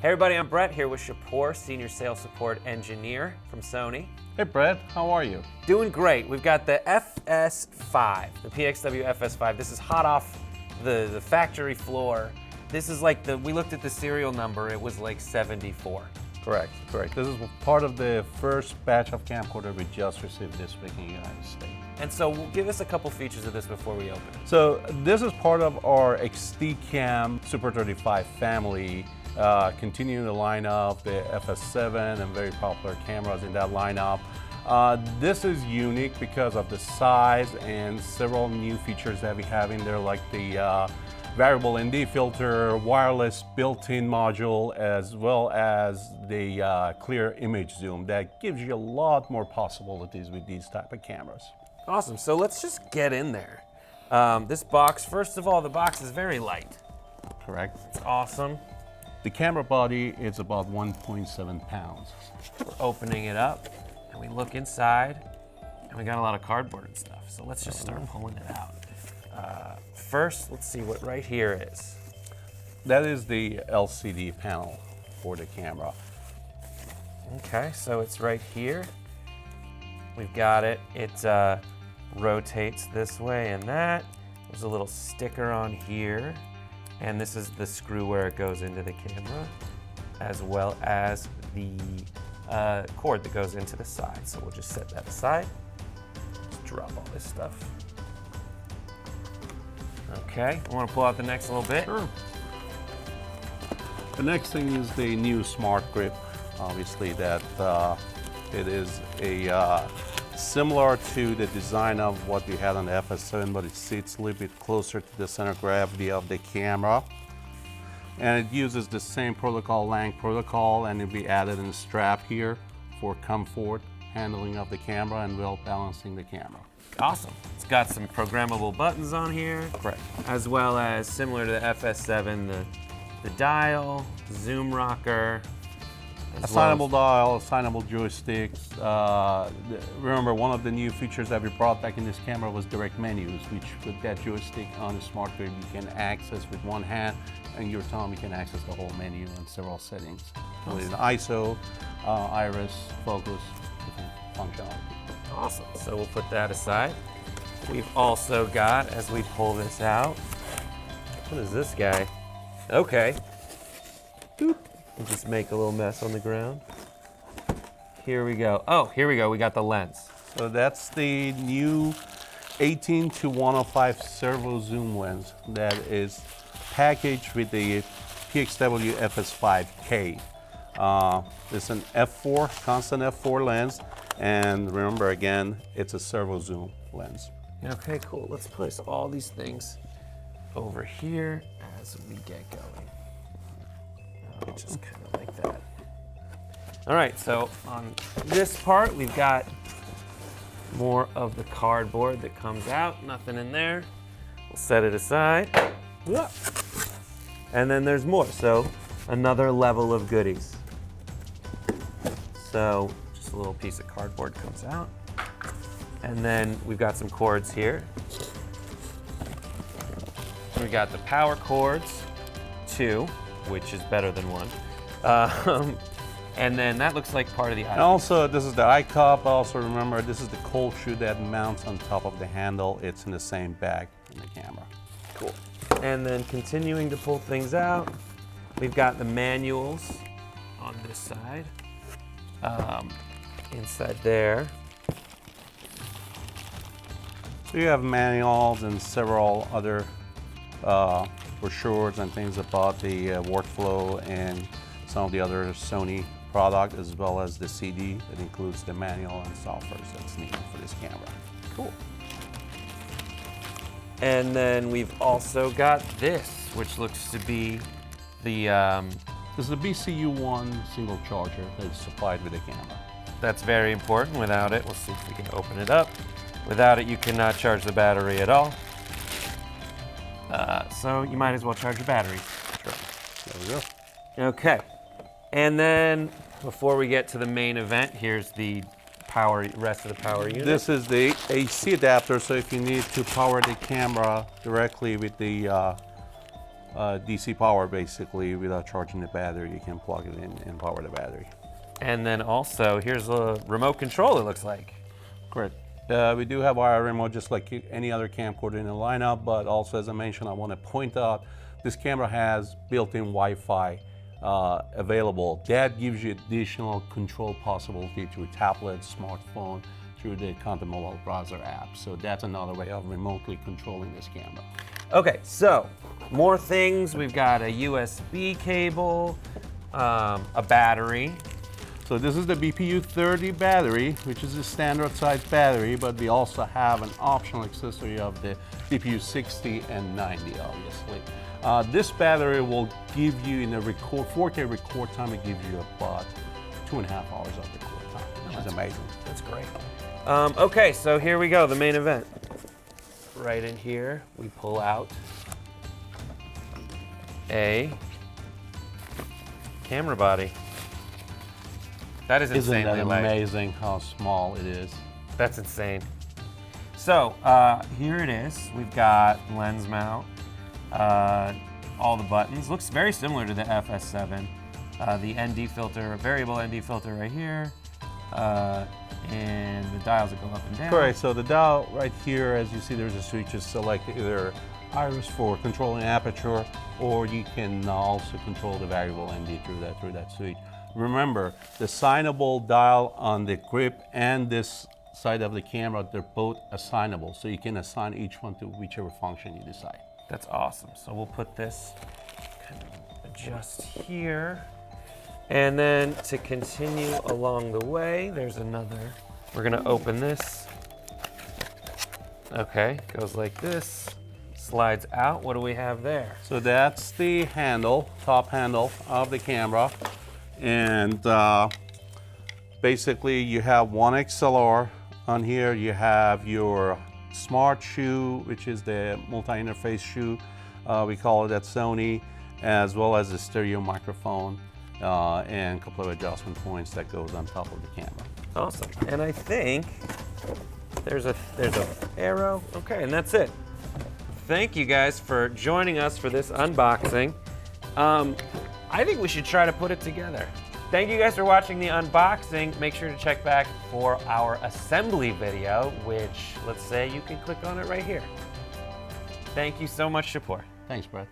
Hey everybody, I'm Brett here with Shapur, Senior Sales Support Engineer from Sony. Hey Brett, how are you? Doing great. We've got the FS5, the PXW-FS5. This is hot off the factory floor. This is like we looked at the serial number, it was like 74. Correct. This is part of the first batch of camcorder we just received this week in the United States. And so give us a couple features of this before we open it. So this is part of our XT Cam Super 35 family, continuing the lineup, the FS7 and very popular cameras in that lineup. This is unique because of the size and several new features that we have in there, like the variable ND filter, wireless built-in module, as well as the clear image zoom that gives you a lot more possibilities with these type of cameras. Awesome, so let's just get in there. This box, first of all, the box is very light. Correct. It's awesome. The camera body is about 1.7 pounds. We're opening it up and we look inside and we got a lot of cardboard and stuff. So let's just start pulling it out. First, let's see what right here is. That is the LCD panel for the camera. Okay, so it's right here. We've got it. It rotates this way and that. There's a little sticker on here. And this is the screw where it goes into the camera, as well as the cord that goes into the side. So we'll just set that aside. Just drop all this stuff. Okay, I want to pull out the next little bit. Sure. The next thing is the new Smart Grip. Obviously that it is a similar to the design of what we had on the FS7, but it sits a little bit closer to the center of gravity of the camera. And it uses the same protocol, Lang protocol, and it'll be added in the strap here for comfort, handling of the camera, and well balancing the camera. Awesome. It's got some programmable buttons on here. Correct. As well as, similar to the FS7, the dial, zoom rocker. Assignable dial, assignable joysticks. Remember, one of the new features that we brought back in this camera was direct menus, which with that joystick on the Smart Grip you can access with one hand, and your thumb you can access the whole menu and several settings. Awesome. With ISO, iris, focus, different functionality. Awesome, so we'll put that aside. We've also got, as we pull this out, what is this guy? Okay. Boop. We'll just make a little mess on the ground. Here we go. Oh, here we go, we got the lens. So that's the new 18-105 servo zoom lens that is packaged with the PXW-FS5K. It's an f4, constant f4 lens, and remember again, it's a servo zoom lens. Okay, cool. Let's place all these things over here as we get going. Just kind of like that. All right, so on this part, we've got more of the cardboard that comes out. Nothing in there. We'll set it aside. And then there's more, so another level of goodies. So just a little piece of cardboard comes out. And then we've got some cords here. We got the power cords, 2, which is better than 1. And then that looks like part of the eye. And also, this is the eye cup. Also remember, this is the cold shoe that mounts on top of the handle. It's in the same bag in the camera. Cool. And then continuing to pull things out, we've got the manuals on this side. Inside there. So you have manuals and several other brochures and things about the workflow and some of the other Sony product, as well as the CD that includes the manual and software that's needed for this camera. Cool. And then we've also got this, which looks to be the... This is the BCU1 single charger that is supplied with the camera. That's very important. Without it, we'll see if we can open it up. Without it, you cannot charge the battery at all. So you might as well charge your batteries. Sure. There we go. Okay. And then before we get to the main event, here's the rest of the power unit. This is the AC adapter, so if you need to power the camera directly with the DC power basically. Without charging the battery, you can plug it in and power the battery. And then also, here's a remote control, it looks like. Correct. We do have our remote just like any other camcorder in the lineup, but also as I mentioned, I want to point out this camera has built-in Wi-Fi available. That gives you additional control possibility through tablet, smartphone, through the Content Mobile Browser app. So that's another way of remotely controlling this camera. Okay, so more things. We've got a USB cable, a battery. So this is the BPU-30 battery, which is a standard size battery, but we also have an optional accessory of the BPU-60 and 90, obviously. This battery will give you, in a 4K record time, it gives you about 2.5 hours of record time, which is amazing. That's great. Okay, so here we go, the main event. Right in here, we pull out a camera body. That is insanely Isn't that light. amazing how small it is? That's insane. So here it is. We've got lens mount, all the buttons. Looks very similar to the FS7. The ND filter, variable ND filter right here, and the dials that go up and down. Correct. So the dial right here, as you see, there's a switch to select either iris for controlling aperture, or you can also control the variable ND through that switch. Remember, the assignable dial on the grip and this side of the camera, they're both assignable. So you can assign each one to whichever function you decide. That's awesome. So we'll put this kind of adjust here. And then to continue along the way, there's another. We're gonna open this. Okay, goes like this, slides out. What do we have there? So that's the handle, top handle of the camera. And basically you have one XLR on here. You have your smart shoe, which is the multi-interface shoe. We call it at Sony, as well as the stereo microphone and a couple of adjustment points that goes on top of the camera. Awesome. And I think there's a arrow. Okay, and that's it. Thank you guys for joining us for this unboxing. I think we should try to put it together. Thank you guys for watching the unboxing. Make sure to check back for our assembly video, which, let's say you can click on it right here. Thank you so much, Shapur. Thanks, Brett.